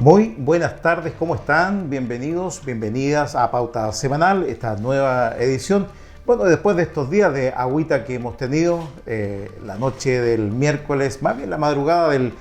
Muy buenas tardes, ¿cómo están? Bienvenidos, bienvenidas a Pauta Semanal, esta nueva edición. Bueno, después de estos días de agüita que hemos tenido, la noche del miércoles, más bien la madrugada del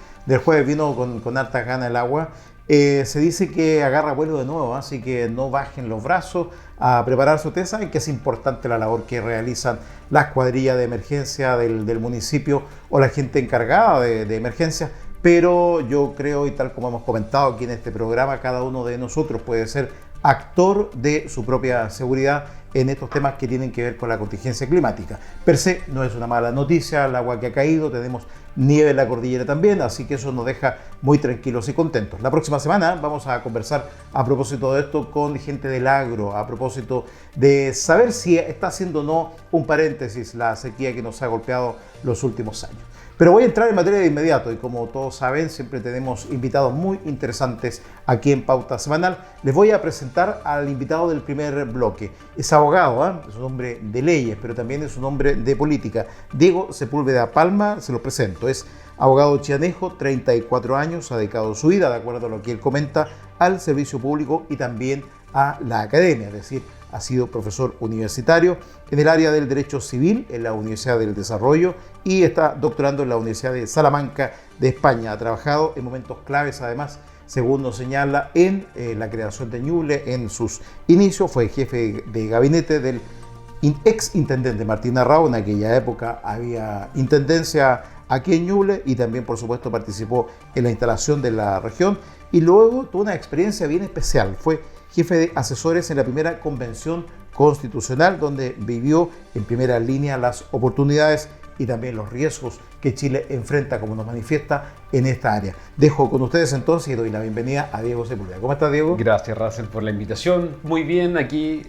jueves vino con harta gana el agua. Se dice que agarra vuelo de nuevo, así que no bajen los brazos a preparar su té. Saben que es importante la labor que realizan las cuadrillas de emergencia del municipio o la gente encargada de emergencia. Pero yo creo, y tal como hemos comentado aquí en este programa, cada uno de nosotros puede ser actor de su propia seguridad en estos temas que tienen que ver con la contingencia climática. Per se no es una mala noticia el agua que ha caído, tenemos nieve en la cordillera también, así que eso nos deja muy tranquilos y contentos. La próxima semana vamos a conversar a propósito de esto con gente del agro, a propósito de saber si está haciendo o no un paréntesis la sequía que nos ha golpeado los últimos años. Pero voy a entrar en materia de inmediato y como todos saben, siempre tenemos invitados muy interesantes aquí en Pauta Semanal. Les voy a presentar al invitado del primer bloque. Es abogado, es un hombre de leyes, pero también es un hombre de política. Diego Sepúlveda Palma, se lo presento. Es abogado chianejo, 34 años, ha dedicado su vida, de acuerdo a lo que él comenta, al servicio público y también a la academia, es decir, ha sido profesor universitario en el área del Derecho Civil en la Universidad del Desarrollo y está doctorando en la Universidad de Salamanca de España. Ha trabajado en momentos claves, además, según nos señala, en la creación de Ñuble. En sus inicios fue jefe de gabinete del ex intendente Martín Arrau. En aquella época había intendencia aquí en Ñuble y también, por supuesto, participó en la instalación de la región y luego tuvo una experiencia bien especial. Fue jefe de asesores en la primera convención constitucional, donde vivió en primera línea las oportunidades y también los riesgos que Chile enfrenta, como nos manifiesta, en esta área. Dejo con ustedes entonces y doy la bienvenida a Diego Sepúlveda. ¿Cómo estás, Diego? Gracias, Russell, por la invitación. Muy bien, aquí,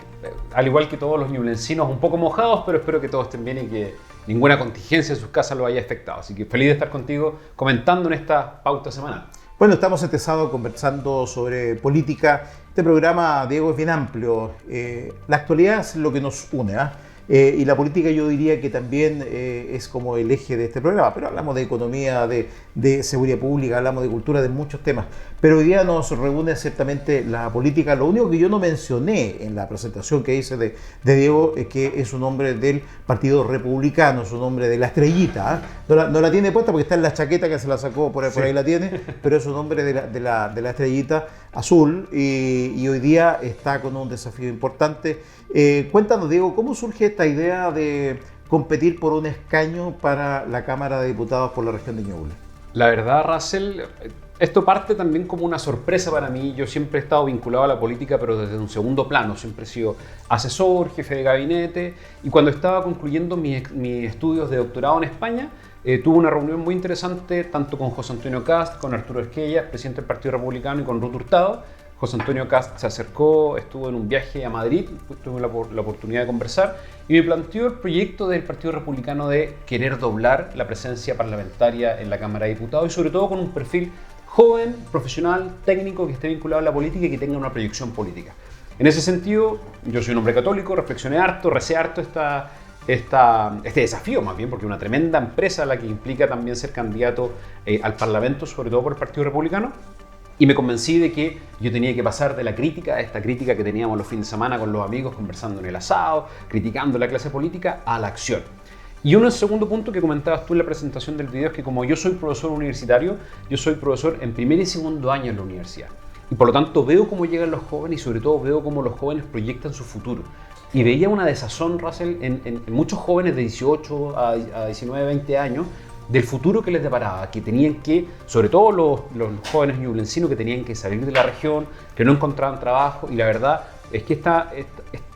al igual que todos los ñublencinos, un poco mojados, pero espero que todos estén bien y que ninguna contingencia en sus casas lo haya afectado. Así que feliz de estar contigo comentando en esta pauta semanal. Bueno, estamos entesados conversando sobre política. Este programa, Diego, es bien amplio. La actualidad es lo que nos une, y la política yo diría que también es como el eje de este programa, pero hablamos de economía, de seguridad pública, hablamos de cultura, de muchos temas. Pero hoy día nos reúne ciertamente la política. Lo único que yo no mencioné en la presentación que hice de Diego es que es un hombre del Partido Republicano, es un hombre de la estrellita. No la tiene puesta porque está en la chaqueta que se la sacó, por ahí la tiene, pero es un hombre de la estrellita azul y hoy día está con un desafío importante. Cuéntanos, Diego, ¿cómo surge esta idea de competir por un escaño para la Cámara de Diputados por la región de Ñuble? La verdad, Russell, esto parte también como una sorpresa para mí. Yo siempre he estado vinculado a la política, pero desde un segundo plano. Siempre he sido asesor, jefe de gabinete, y cuando estaba concluyendo mis estudios de doctorado en España, tuve una reunión muy interesante tanto con José Antonio Kast, con Arturo Esquella, presidente del Partido Republicano, y con Ruth Hurtado. José Antonio Kast se acercó, estuvo en un viaje a Madrid, tuve la oportunidad de conversar y me planteó el proyecto del Partido Republicano de querer doblar la presencia parlamentaria en la Cámara de Diputados y sobre todo con un perfil joven, profesional, técnico, que esté vinculado a la política y que tenga una proyección política. En ese sentido, yo soy un hombre católico, reflexioné harto, recé harto este desafío más bien, porque es una tremenda empresa la que implica también ser candidato al Parlamento, sobre todo por el Partido Republicano. Y me convencí de que yo tenía que pasar de la crítica, esta crítica que teníamos los fines de semana con los amigos conversando en el asado, criticando la clase política, a la acción. Y un segundo punto que comentabas tú en la presentación del video es que como yo soy profesor universitario, yo soy profesor en primer y segundo año en la universidad. Y por lo tanto veo cómo llegan los jóvenes y sobre todo veo cómo los jóvenes proyectan su futuro. Y veía una desazón, Russell, en muchos jóvenes de 18 a 19, 20 años, del futuro que les deparaba, que tenían que, sobre todo los jóvenes ñublencinos, que tenían que salir de la región, que no encontraban trabajo, y la verdad es que todas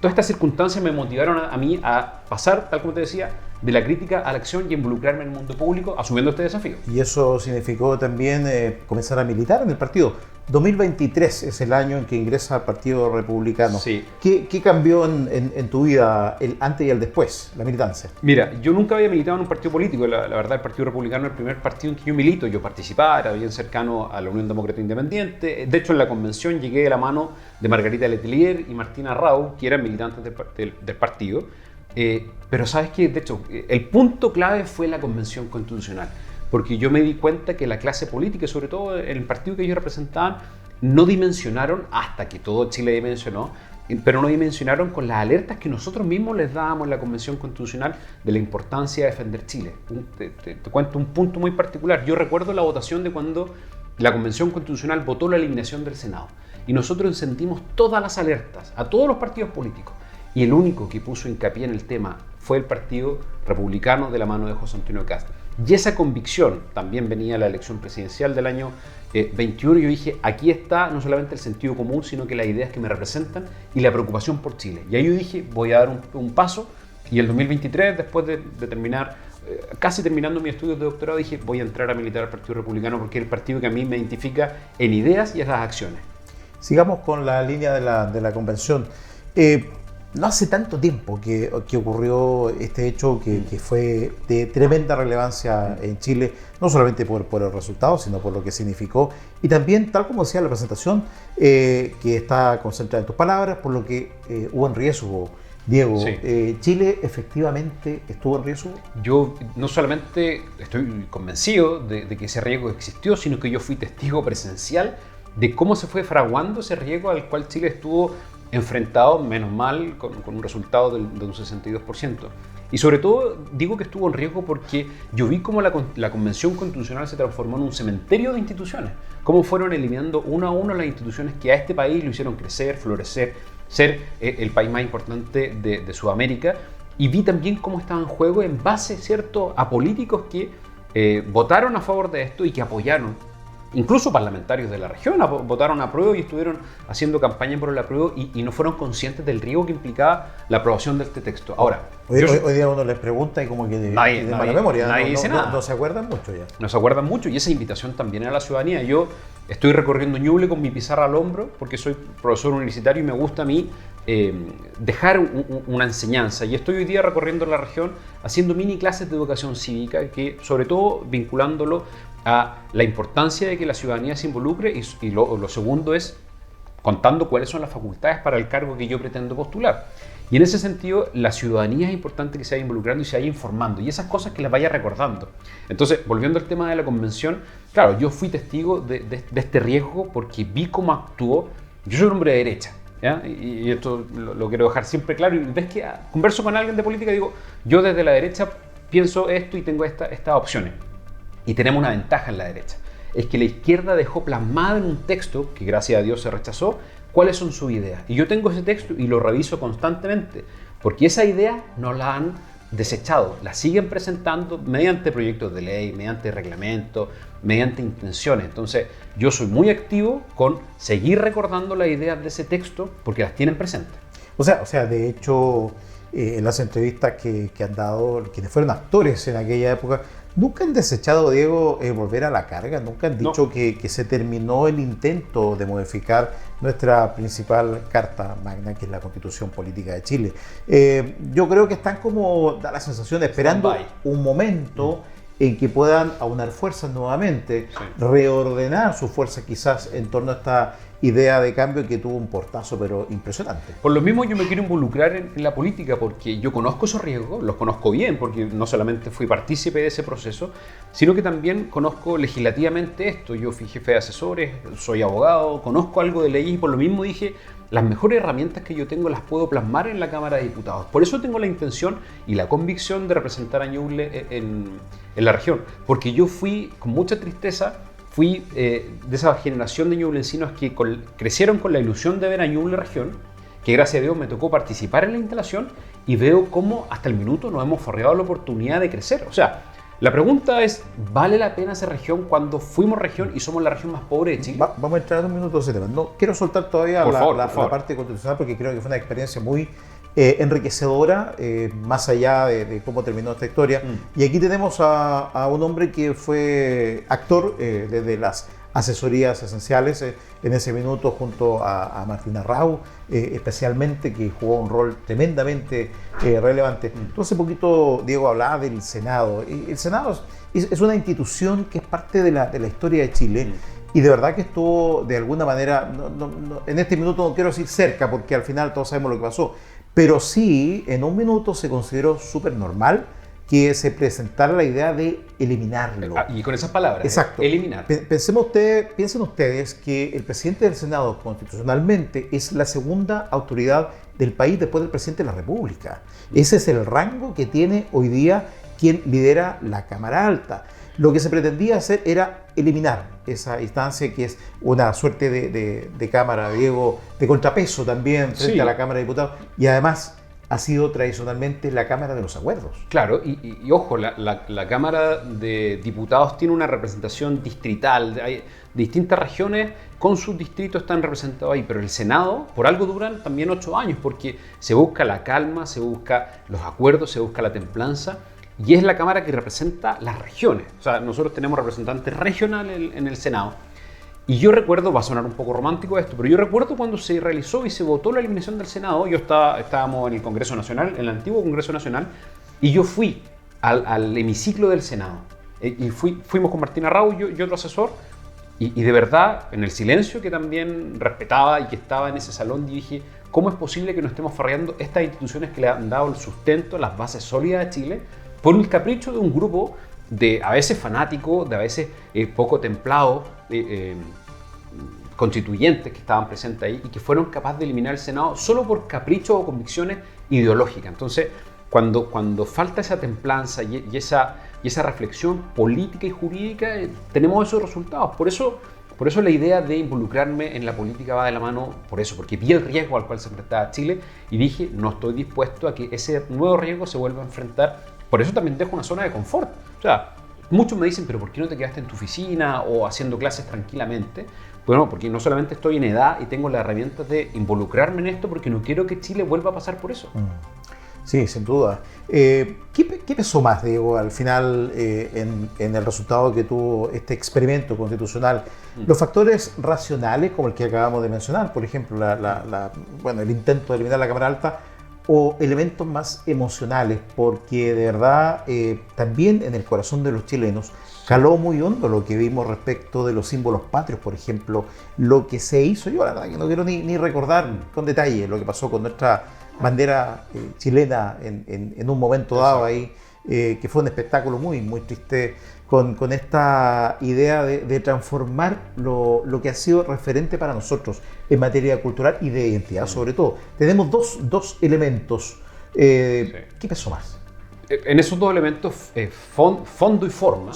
estas circunstancias me motivaron a mí a pasar, tal como te decía, de la crítica a la acción y involucrarme en el mundo público asumiendo este desafío. Y eso significó también comenzar a militar en el partido. 2023 es el año en que ingresa al Partido Republicano. Sí. ¿Qué cambió en tu vida, el antes y el después, la militancia? Mira, yo nunca había militado en un partido político. La verdad, el Partido Republicano es el primer partido en que yo milito. Yo participaba, era bien cercano a la Unión Demócrata Independiente. De hecho, en la convención llegué de la mano de Margarita Letelier y Martín Arrau, que eran militantes del partido. Pero sabes que, de hecho, el punto clave fue la convención constitucional. Porque yo me di cuenta que la clase política, sobre todo en el partido que ellos representaban, no dimensionaron, hasta que todo Chile dimensionó, pero no dimensionaron con las alertas que nosotros mismos les dábamos en la Convención Constitucional de la importancia de defender Chile. Te cuento un punto muy particular. Yo recuerdo la votación de cuando la Convención Constitucional votó la eliminación del Senado. Y nosotros encendimos todas las alertas a todos los partidos políticos. Y el único que puso hincapié en el tema fue el Partido Republicano de la mano de José Antonio Kast. Y esa convicción también venía de la elección presidencial del año 21. Yo dije, aquí está no solamente el sentido común, sino que las ideas que me representan y la preocupación por Chile. Y ahí yo dije, voy a dar un paso. Y el 2023, después de terminar, casi terminando mis estudios de doctorado, dije, voy a entrar a militar al Partido Republicano porque es el partido que a mí me identifica en ideas y en las acciones. Sigamos con la línea de la convención. No hace tanto tiempo que ocurrió este hecho que fue de tremenda relevancia en Chile, no solamente por el resultado, sino por lo que significó. Y también, tal como decía la presentación, que está concentrada en tus palabras, por lo que hubo en riesgo. Diego, sí. ¿Chile efectivamente estuvo en riesgo? Yo no solamente estoy convencido de que ese riesgo existió, sino que yo fui testigo presencial de cómo se fue fraguando ese riesgo al cual Chile estuvo enfrentado, menos mal, con un resultado de un 62%. Y sobre todo digo que estuvo en riesgo porque yo vi cómo la Convención Constitucional se transformó en un cementerio de instituciones, cómo fueron eliminando uno a uno las instituciones que a este país lo hicieron crecer, florecer, ser el país más importante de Sudamérica. Y vi también cómo estaba en juego en base, ¿cierto?, a políticos que votaron a favor de esto y que apoyaron. Incluso parlamentarios de la región votaron a prueba y estuvieron haciendo campaña por el apruebo y no fueron conscientes del riesgo que implicaba la aprobación de este texto. Ahora, hoy día uno les pregunta y como que de mala memoria, nadie dice nada. No se acuerdan mucho ya. No se acuerdan mucho y esa invitación también a la ciudadanía. Yo estoy recorriendo Ñuble con mi pizarra al hombro porque soy profesor universitario y me gusta a mí dejar una enseñanza. Y estoy hoy día recorriendo la región haciendo mini clases de educación cívica, que sobre todo vinculándolo a la importancia de que la ciudadanía se involucre y lo segundo es contando cuáles son las facultades para el cargo que yo pretendo postular. Y en ese sentido, la ciudadanía es importante que se vaya involucrando y se vaya informando y esas cosas que las vaya recordando. Entonces, volviendo al tema de la convención, claro, yo fui testigo de este riesgo porque vi cómo actuó. Yo soy un hombre de derecha, ¿ya? Y esto lo quiero dejar siempre claro. Y ves que converso con alguien de política y digo, yo desde la derecha pienso esto y tengo estas opciones. Y tenemos una ventaja en la derecha, es que la izquierda dejó plasmada en un texto, que gracias a Dios se rechazó, cuáles son sus ideas. Y yo tengo ese texto y lo reviso constantemente, porque esa idea no la han desechado, la siguen presentando mediante proyectos de ley, mediante reglamentos, mediante intenciones. Entonces, yo soy muy activo con seguir recordando las ideas de ese texto, porque las tienen presentes. O sea, de hecho, en las entrevistas que han dado quienes fueron actores en aquella época, nunca han desechado, Diego, volver a la carga, nunca han dicho no. que se terminó el intento de modificar nuestra principal carta magna, que es la Constitución Política de Chile. Yo creo que están como, da la sensación, esperando un momento en que puedan aunar fuerzas nuevamente, reordenar sus fuerzas quizás en torno a esta idea de cambio que tuvo un portazo pero impresionante. Por lo mismo yo me quiero involucrar en la política porque yo conozco esos riesgos, los conozco bien porque no solamente fui partícipe de ese proceso, sino que también conozco legislativamente esto. Yo fui jefe de asesores, soy abogado, conozco algo de leyes y por lo mismo dije, las mejores herramientas que yo tengo las puedo plasmar en la Cámara de Diputados. Por eso tengo la intención y la convicción de representar a Ñuble en la región, porque yo fui con mucha tristeza. Fui de esa generación de ñublencinos que crecieron con la ilusión de ver a Ñuble región, que gracias a Dios me tocó participar en la instalación y veo cómo hasta el minuto nos hemos forreado la oportunidad de crecer. O sea, la pregunta es, ¿vale la pena ser región cuando fuimos región y somos la región más pobre de Chile? Vamos a entrar en un minuto de ese tema. No quiero soltar todavía la parte constitucional porque creo que fue una experiencia muy enriquecedora, más allá de cómo terminó esta historia. Y aquí tenemos a un hombre que fue actor desde las asesorías esenciales en ese minuto junto a Martina Rau, especialmente, que jugó un rol tremendamente relevante. Tú hace poquito, Diego, hablaba del Senado. El Senado es una institución que es parte de la historia de Chile. Y de verdad que estuvo, de alguna manera, en este minuto no quiero decir cerca, porque al final todos sabemos lo que pasó, pero sí, en un minuto se consideró súper normal que se presentara la idea de eliminarlo. Y con esas palabras, exacto. Eliminar. Piensen ustedes que el presidente del Senado constitucionalmente es la segunda autoridad del país después del presidente de la República. Ese es el rango que tiene hoy día quien lidera la Cámara Alta. Lo que se pretendía hacer era eliminar esa instancia que es una suerte de Cámara, Diego, de contrapeso también frente a la Cámara de Diputados, y además ha sido tradicionalmente la Cámara de los Acuerdos. Claro, y ojo, la Cámara de Diputados tiene una representación distrital. Hay distintas regiones con sus distritos están representados ahí, pero el Senado, por algo duran también 8 años, porque se busca la calma, se busca los acuerdos, se busca la templanza, y es la Cámara que representa las regiones. O sea, nosotros tenemos representantes regionales en el Senado. Y yo recuerdo, va a sonar un poco romántico esto, pero yo recuerdo cuando se realizó y se votó la eliminación del Senado. Estábamos en el Congreso Nacional, en el antiguo Congreso Nacional, y yo fui al hemiciclo del Senado. Y fuimos con Martín Arrau y otro asesor, y de verdad, en el silencio que también respetaba y que estaba en ese salón, dije, ¿cómo es posible que nos estemos farreando estas instituciones que le han dado el sustento, las bases sólidas de Chile, por el capricho de un grupo de a veces fanáticos, de a veces poco templados, constituyentes que estaban presentes ahí y que fueron capaces de eliminar el Senado solo por caprichos o convicciones ideológicas? Entonces, cuando falta esa templanza y esa reflexión política y jurídica, tenemos esos resultados. Por eso la idea de involucrarme en la política va de la mano, porque vi el riesgo al cual se enfrentaba Chile y dije, no estoy dispuesto a que ese nuevo riesgo se vuelva a enfrentar. Por eso también dejo una zona de confort. O sea, muchos me dicen, pero ¿por qué no te quedaste en tu oficina o haciendo clases tranquilamente? Bueno, porque no solamente estoy en edad y tengo las herramientas de involucrarme en esto, porque no quiero que Chile vuelva a pasar por eso. Sí, sin duda. ¿Qué pesó más, Diego, al final en el resultado que tuvo este experimento constitucional? ¿Los factores racionales, como el que acabamos de mencionar, por ejemplo, el intento de eliminar la Cámara Alta, o elementos más emocionales? Porque de verdad, también en el corazón de los chilenos, caló muy hondo lo que vimos respecto de los símbolos patrios, por ejemplo, lo que se hizo. Yo la verdad que no quiero ni recordar con detalle lo que pasó con nuestra bandera chilena en un momento dado ahí, que fue un espectáculo muy, muy triste, con esta idea de transformar lo que ha sido referente para nosotros en materia cultural y de identidad, sobre todo. Tenemos dos elementos. ¿Qué pesó más? En esos dos elementos, fondo y forma,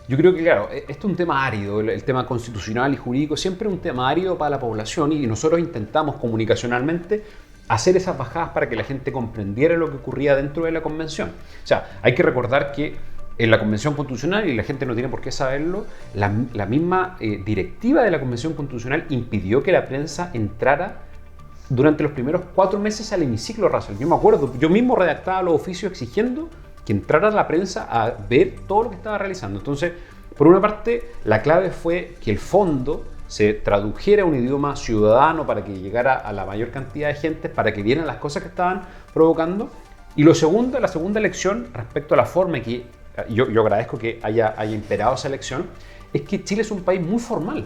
yo creo que, claro, esto es un tema árido, el tema constitucional y jurídico, siempre es un tema árido para la población, y nosotros intentamos comunicacionalmente hacer esas bajadas para que la gente comprendiera lo que ocurría dentro de la convención. O sea, hay que recordar que en la Convención Constitucional, y la gente no tiene por qué saberlo, la misma directiva de la Convención Constitucional impidió que la prensa entrara durante los primeros 4 meses al hemiciclo, Russell. Yo me acuerdo, yo mismo redactaba los oficios exigiendo que entrara la prensa a ver todo lo que estaba realizando. Entonces, por una parte, la clave fue que el fondo se tradujera a un idioma ciudadano para que llegara a la mayor cantidad de gente, para que vieran las cosas que estaban provocando. Y la segunda lección respecto a la forma, que yo agradezco que haya imperado esa elección, es que Chile es un país muy formal.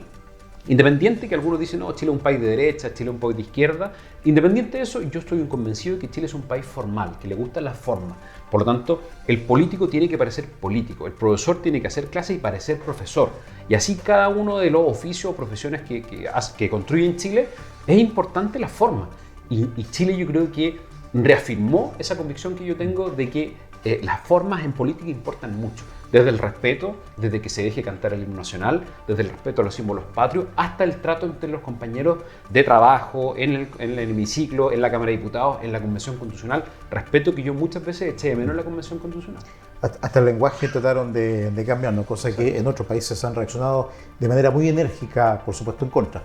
Independiente que algunos dicen, no, Chile es un país de derecha, Chile es un país de izquierda, independiente de eso, yo estoy convencido de que Chile es un país formal, que le gustan las formas. Por lo tanto, el político tiene que parecer político, el profesor tiene que hacer clase y parecer profesor. Y así cada uno de los oficios o profesiones que construyen Chile, es importante la forma. Y Chile, yo creo que reafirmó esa convicción que yo tengo de que las formas en política importan mucho. Desde el respeto, desde que se deje cantar el himno nacional, desde el respeto a los símbolos patrios, hasta el trato entre los compañeros de trabajo, en el hemiciclo, en la Cámara de Diputados, en la Convención Constitucional. Respeto que yo muchas veces eché de menos en la Convención Constitucional. Hasta el lenguaje trataron de cambiarlo, cosa que en otros países han reaccionado de manera muy enérgica, por supuesto, en contra.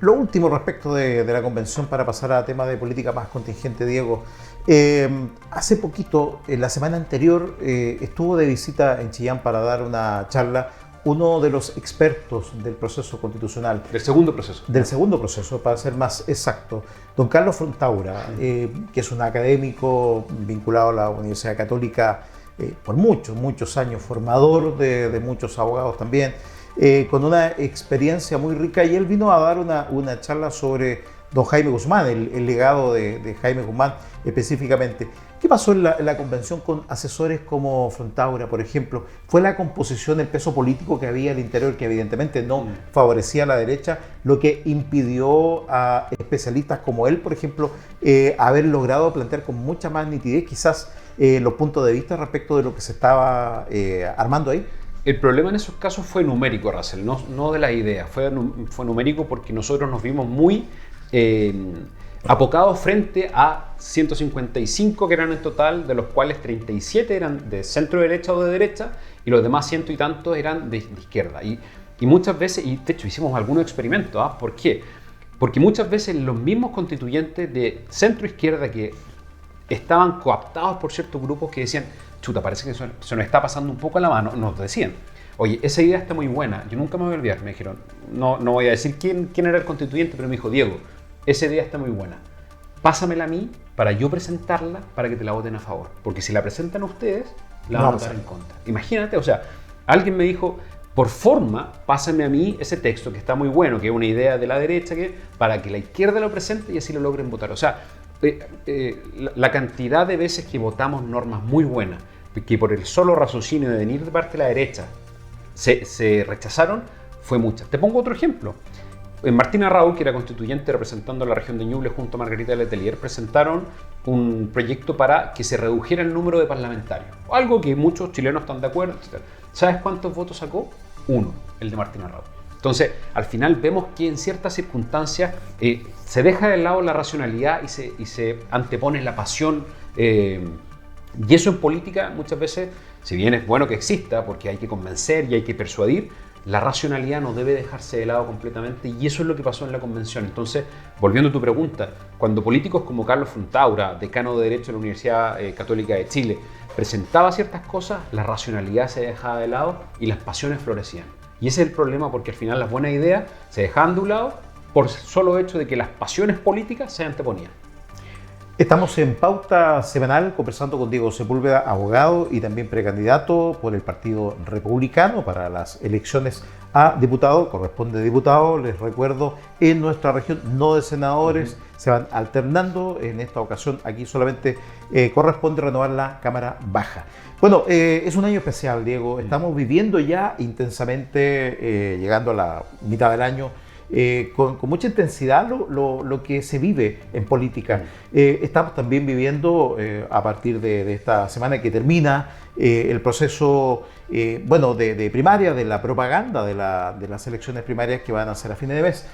Lo último respecto de la convención, para pasar a tema de política más contingente, Diego. Hace poquito, en la semana anterior, estuvo de visita en Chillán para dar una charla uno de los expertos del proceso constitucional. Del segundo proceso. Del segundo proceso, para ser más exacto. Don Carlos Frontaura, que es un académico vinculado a la Universidad Católica por muchos años, formador de muchos abogados también, con una experiencia muy rica, y él vino a dar una charla sobre don Jaime Guzmán, el legado de Jaime Guzmán específicamente. ¿Qué pasó en la convención con asesores como Frontaura, por ejemplo? ¿Fue la composición, el peso político que había al interior, que evidentemente no favorecía a la derecha, lo que impidió a especialistas como él, por ejemplo, haber logrado plantear con mucha más nitidez quizás los puntos de vista respecto de lo que se estaba armando ahí? El problema en esos casos fue numérico, Russell, no de las ideas. Fue numérico porque nosotros nos vimos muy apocados frente a 155 que eran en total, de los cuales 37 eran de centro derecha o de derecha, y los demás ciento y tantos eran de izquierda. Y muchas veces, y de hecho hicimos algunos experimentos, ¿por qué? Porque muchas veces los mismos constituyentes de centro izquierda que estaban cooptados por ciertos grupos que decían, chuta, parece que se nos está pasando un poco a la mano, nos decían, oye, esa idea está muy buena, yo nunca me voy a olvidar, me dijeron, no voy a decir quién era el constituyente, pero me dijo, Diego, esa idea está muy buena, pásamela a mí para yo presentarla para que te la voten a favor, porque si la presentan ustedes, la van a votar en contra. Imagínate, o sea, alguien me dijo, por forma, pásame a mí ese texto que está muy bueno, que es una idea de la derecha, para que la izquierda lo presente y así lo logren votar. O sea, la cantidad de veces que votamos normas muy buenas, que por el solo raciocinio de venir de parte de la derecha se rechazaron, fue mucha. Te pongo otro ejemplo. Martina Raúl, que era constituyente representando a la región de Ñuble junto a Margarita Letelier, presentaron un proyecto para que se redujera el número de parlamentarios. Algo que muchos chilenos están de acuerdo, etc. ¿Sabes cuántos votos sacó? 1, el de Martina Raúl. Entonces, al final vemos que en ciertas circunstancias se deja de lado la racionalidad y se antepone la pasión. Y eso en política muchas veces, si bien es bueno que exista, porque hay que convencer y hay que persuadir, la racionalidad no debe dejarse de lado completamente, y eso es lo que pasó en la convención. Entonces, volviendo a tu pregunta, cuando políticos como Carlos Frontaura, decano de Derecho de la Universidad Católica de Chile, presentaba ciertas cosas, la racionalidad se dejaba de lado y las pasiones florecían. Y ese es el problema, porque al final las buenas ideas se dejaban de un lado por el solo hecho de que las pasiones políticas se anteponían. Estamos en Pauta Semanal conversando con Diego Sepúlveda, abogado y también precandidato por el Partido Republicano para las elecciones a diputado. Corresponde diputado, les recuerdo, en nuestra región, no de senadores, se van alternando. En esta ocasión aquí solamente corresponde renovar la Cámara Baja. Bueno, es un año especial, Diego. Estamos viviendo ya intensamente, llegando a la mitad del año, con mucha intensidad lo que se vive en política. Estamos también viviendo, a partir de esta semana que termina, el proceso de primaria, de la propaganda de las elecciones primarias que van a ser a fines de mes.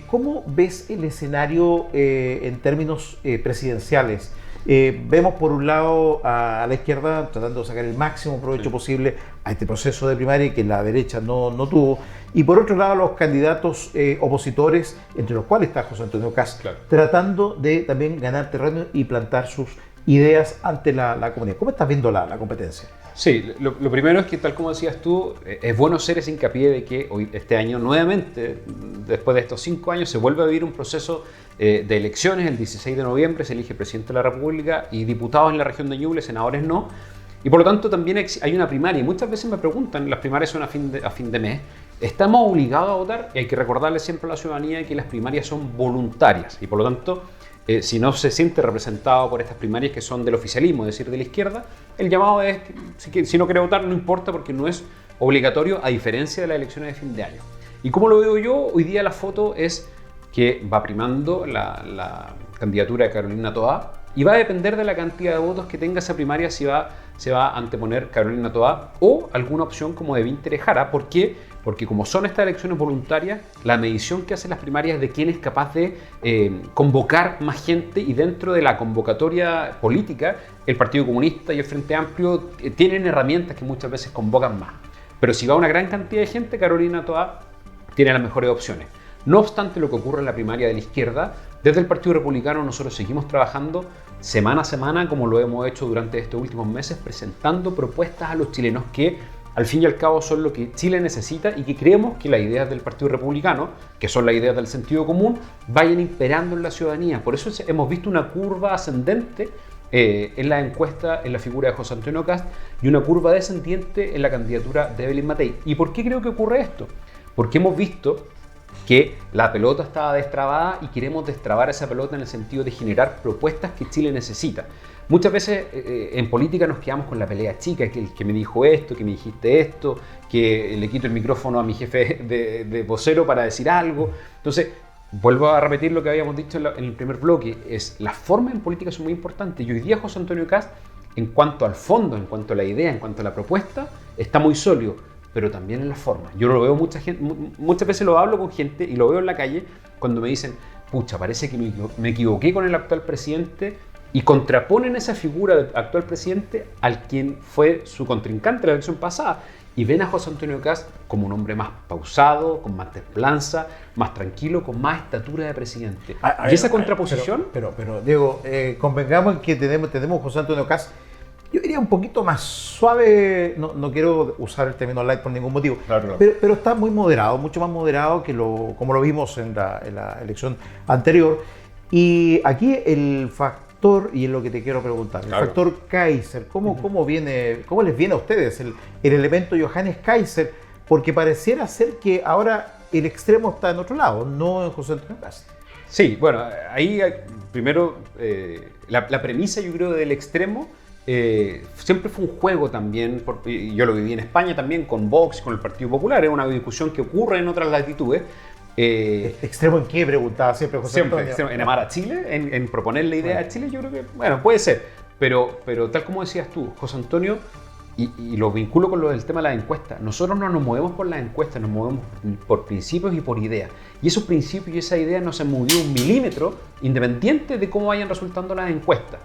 ¿Cómo ves el escenario en términos presidenciales? Vemos por un lado a la izquierda tratando de sacar el máximo provecho posible a este proceso de primaria que la derecha no tuvo, y por otro lado los candidatos opositores, entre los cuales está José Antonio Kast, tratando de también ganar terreno y plantar sus ideas ante la comunidad. ¿Cómo estás viendo la competencia? Sí, lo primero es que, tal como decías tú, es bueno hacer ese hincapié de que hoy, este año nuevamente, después de estos 5 años, se vuelve a vivir un proceso de elecciones. El 16 de noviembre se elige presidente de la República y diputados en la región de Ñuble, senadores no. Y por lo tanto también hay una primaria. Y muchas veces me preguntan, las primarias son a fin de mes. ¿Estamos obligados a votar? Y hay que recordarle siempre a la ciudadanía que las primarias son voluntarias. Y por lo tanto, si no se siente representado por estas primarias que son del oficialismo, es decir, de la izquierda, el llamado es que si no quiere votar no importa, porque no es obligatorio, a diferencia de las elecciones de fin de año. ¿Y cómo lo veo yo? Hoy día la foto es que va primando la candidatura de Carolina Toá, y va a depender de la cantidad de votos que tenga esa primaria si se va a anteponer Carolina Toá o alguna opción como de Vintere Jara. ¿Por qué? Porque como son estas elecciones voluntarias, la medición que hacen las primarias es de quién es capaz de convocar más gente, y dentro de la convocatoria política, el Partido Comunista y el Frente Amplio tienen herramientas que muchas veces convocan más. Pero si va una gran cantidad de gente, Carolina Toá tiene las mejores opciones. No obstante lo que ocurre en la primaria de la izquierda, desde el Partido Republicano nosotros seguimos trabajando semana a semana, como lo hemos hecho durante estos últimos meses, presentando propuestas a los chilenos que al fin y al cabo son lo que Chile necesita, y que creemos que las ideas del Partido Republicano, que son las ideas del sentido común, vayan imperando en la ciudadanía. Por eso hemos visto una curva ascendente en la encuesta, en la figura de José Antonio Kast, y una curva descendiente en la candidatura de Evelyn Matei. ¿Y por qué creo que ocurre esto? Porque hemos visto que la pelota estaba destrabada y queremos destrabar esa pelota en el sentido de generar propuestas que Chile necesita. Muchas veces en política nos quedamos con la pelea chica, que me dijo esto, que me dijiste esto, que le quito el micrófono a mi jefe de vocero para decir algo. Entonces, vuelvo a repetir lo que habíamos dicho en el primer bloque, es las formas en política son muy importantes. Y hoy día José Antonio Kast, en cuanto al fondo, en cuanto a la idea, en cuanto a la propuesta, está muy sólido, pero también en la forma. Yo lo veo muchas veces lo hablo con gente y lo veo en la calle cuando me dicen, pucha, parece que me equivoqué con el actual presidente, y contraponen esa figura del actual presidente al quien fue su contrincante en la elección pasada. Y ven a José Antonio Kast como un hombre más pausado, con más templanza, más tranquilo, con más estatura de presidente. Y esa contraposición... Pero Diego, convengamos en que tenemos José Antonio Kast, yo diría un poquito más suave, no quiero usar el término light por ningún motivo, claro. Pero está muy moderado, mucho más moderado que como lo vimos en la elección anterior. Y aquí el factor, y es lo que te quiero preguntar, el factor Kaiser, ¿cómo les viene a ustedes el elemento Johannes Kaiser? Porque pareciera ser que ahora el extremo está en otro lado, no en José Antonio Kast. Sí, bueno, ahí primero la premisa, yo creo, del extremo siempre fue un juego también, yo lo viví en España también con Vox, con el Partido Popular, es una discusión que ocurre en otras latitudes. ¿Extremo en qué? Preguntaba siempre José Antonio. Siempre, en amar a Chile, en proponer la idea a Chile, yo creo que, bueno, puede ser, pero tal como decías tú, José Antonio, y lo vinculo con lo del tema de las encuestas, nosotros no nos movemos por las encuestas, nos movemos por principios y por ideas, y esos principios y esa idea no se han movido un milímetro independiente de cómo vayan resultando las encuestas.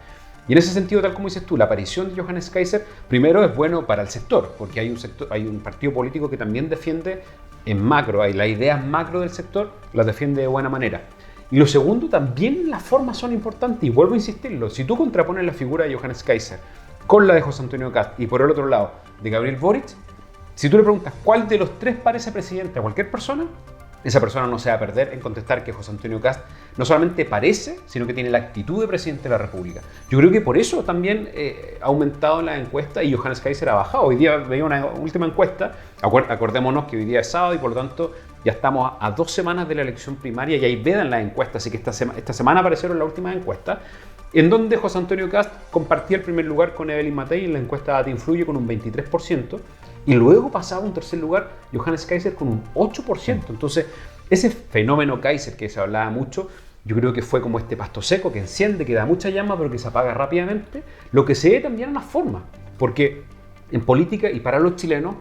Y en ese sentido, tal como dices tú, la aparición de Johannes Kaiser, primero es bueno para el sector, porque hay un partido político que también defiende en macro, hay las ideas macro del sector, las defiende de buena manera. Y lo segundo, también las formas son importantes, y vuelvo a insistirlo, si tú contrapones la figura de Johannes Kaiser con la de José Antonio Kast y por el otro lado de Gabriel Boric, si tú le preguntas cuál de los tres parece presidente a cualquier persona, esa persona no se va a perder en contestar que José Antonio Kast no solamente parece, sino que tiene la actitud de presidente de la República. Yo creo que por eso también ha aumentado la encuesta y Johannes Kaiser ha bajado. Hoy día veía una última encuesta, acordémonos que hoy día es sábado y por lo tanto ya estamos a 2 semanas de la elección primaria y ahí vedan las encuestas, así que esta semana aparecieron las últimas encuestas, en donde José Antonio Kast compartía el primer lugar con Evelyn Matei en la encuesta Data Influye con un 23%, y luego pasaba un tercer lugar Johannes Kaiser con un 8%. Entonces, ese fenómeno Kaiser que se hablaba mucho, yo creo que fue como este pasto seco que enciende, que da mucha llama, pero que se apaga rápidamente. Lo que se ve también en las formas, porque en política y para los chilenos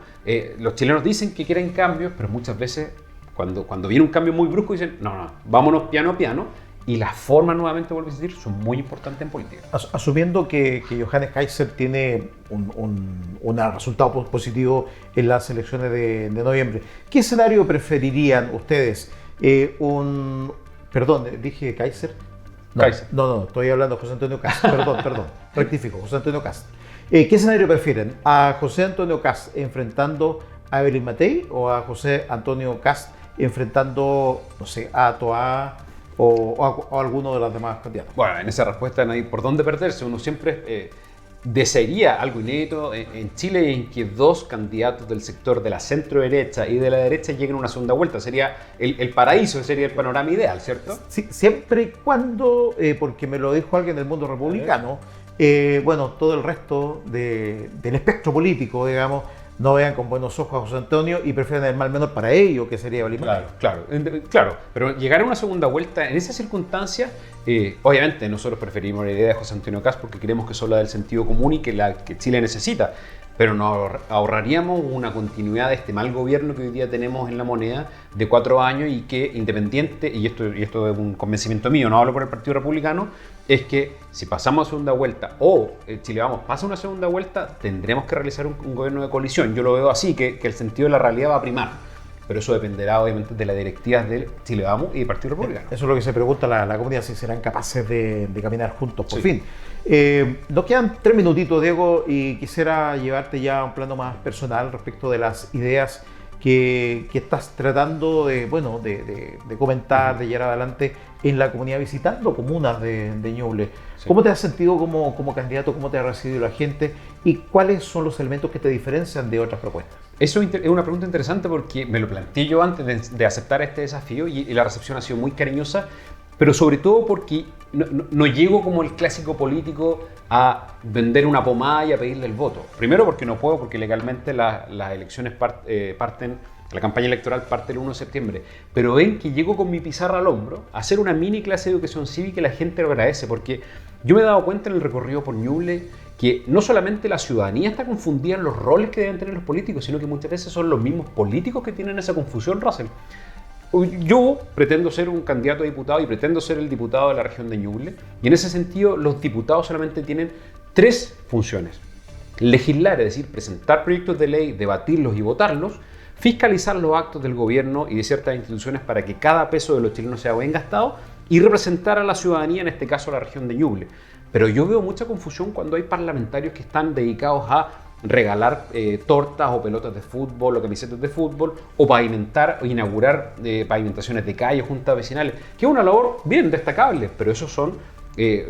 dicen que quieren cambios, pero muchas veces cuando viene un cambio muy brusco dicen, no, vámonos piano a piano. Y las formas, nuevamente vuelvo a decir, son muy importantes en política. Asumiendo que Johannes Kaiser tiene un resultado positivo en las elecciones de noviembre, ¿qué escenario preferirían ustedes? Perdón, ¿dije Kaiser? No, Kaiser. No, estoy hablando de José Antonio Kast. Perdón, rectifico, José Antonio Kast. ¿Qué escenario prefieren? ¿A José Antonio Kast enfrentando a Evelyn Matei o a José Antonio Kast enfrentando, no sé, a Toá o alguno de los demás candidatos? Bueno, en esa respuesta no hay por dónde perderse. Uno siempre desearía algo inédito en Chile, en que 2 candidatos del sector de la centro derecha y de la derecha lleguen a una segunda vuelta. Sería el paraíso, sería el panorama ideal, ¿cierto? Sí, siempre y cuando, porque me lo dijo alguien del mundo republicano, todo el resto del espectro político, digamos, no vean con buenos ojos a José Antonio y prefieran el mal menor para ellos, que sería Evelyn Matei. Claro, pero llegar a una segunda vuelta en esas circunstancias, obviamente nosotros preferimos la idea de José Antonio Kast porque creemos que son la del sentido común y que Chile necesita, pero nos ahorraríamos una continuidad de este mal gobierno que hoy día tenemos en la moneda de 4 años y que independiente, y esto es un convencimiento mío, no hablo por el Partido Republicano, es que si pasamos a segunda vuelta o Chile Vamos pasa una segunda vuelta, tendremos que realizar un gobierno de coalición. Yo lo veo así, que el sentido de la realidad va a primar. Pero eso dependerá obviamente de las directivas de Chile Vamos y del Partido Republicano. Eso es lo que se pregunta la comunidad, si serán capaces de caminar juntos por fin. Nos quedan 3 minutitos, Diego, y quisiera llevarte ya a un plano más personal respecto de las ideas que estás tratando de comentar, de llevar adelante en la comunidad, visitando comunas de Ñuble. Sí. ¿Cómo te has sentido como candidato? ¿Cómo te ha recibido la gente? ¿Y cuáles son los elementos que te diferencian de otras propuestas? Eso es una pregunta interesante porque me lo planteé yo antes de aceptar este desafío y la recepción ha sido muy cariñosa, pero sobre todo porque no llego como el clásico político a vender una pomada y a pedirle el voto. Primero porque no puedo, porque legalmente las elecciones parten, la campaña electoral parte el 1 de septiembre, pero ven que llego con mi pizarra al hombro a hacer una mini clase de educación cívica y la gente lo agradece, porque yo me he dado cuenta en el recorrido por Ñuble que no solamente la ciudadanía está confundida en los roles que deben tener los políticos, sino que muchas veces son los mismos políticos que tienen esa confusión, Russell. Yo pretendo ser un candidato a diputado y pretendo ser el diputado de la región de Ñuble, y en ese sentido los diputados solamente tienen 3 funciones: legislar, es decir, presentar proyectos de ley, debatirlos y votarlos; fiscalizar los actos del gobierno y de ciertas instituciones para que cada peso de los chilenos sea bien gastado; y representar a la ciudadanía, en este caso a la región de Ñuble. Pero yo veo mucha confusión cuando hay parlamentarios que están dedicados a regalar tortas o pelotas de fútbol o camisetas de fútbol, o pavimentar o inaugurar pavimentaciones de calles, juntas vecinales, que es una labor bien destacable, pero esos son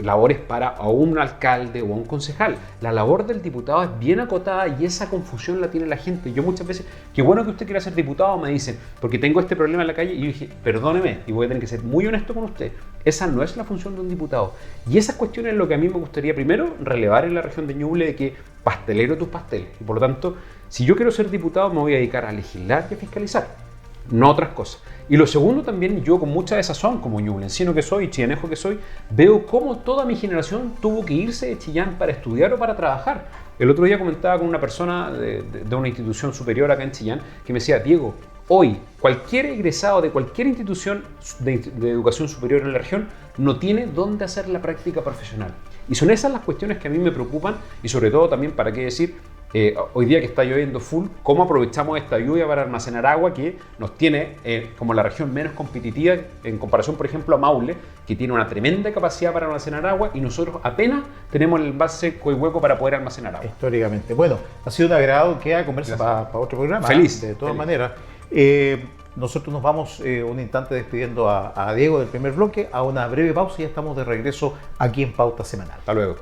labores para a un alcalde o a un concejal. La labor del diputado es bien acotada y esa confusión la tiene la gente. Yo muchas veces, qué bueno que usted quiera ser diputado, me dicen, porque tengo este problema en la calle, y yo dije, perdóneme, y voy a tener que ser muy honesto con usted, esa no es la función de un diputado. Y esas cuestiones es lo que a mí me gustaría primero relevar en la región de Ñuble, de que pastelero tus pasteles, y por lo tanto, si yo quiero ser diputado me voy a dedicar a legislar y a fiscalizar, no otras cosas. Y lo segundo también, yo con mucha desazón, como ñublencino que soy, chillanejo que soy, veo cómo toda mi generación tuvo que irse de Chillán para estudiar o para trabajar. El otro día comentaba con una persona de una institución superior acá en Chillán que me decía, Diego, hoy cualquier egresado de cualquier institución de educación superior en la región no tiene dónde hacer la práctica profesional. Y son esas las cuestiones que a mí me preocupan, y sobre todo también, para qué decir, hoy día que está lloviendo full, cómo aprovechamos esta lluvia para almacenar agua que nos tiene como la región menos competitiva en comparación, por ejemplo, a Maule, que tiene una tremenda capacidad para almacenar agua, y nosotros apenas tenemos el embalse Coihueco para poder almacenar agua. Históricamente. Bueno, ha sido un agrado, queda conversa para otro programa. Feliz. De todas feliz. maneras. Nosotros nos vamos un instante despidiendo a Diego del primer bloque, a una breve pausa y ya estamos de regreso aquí en Pauta Semanal. Hasta luego.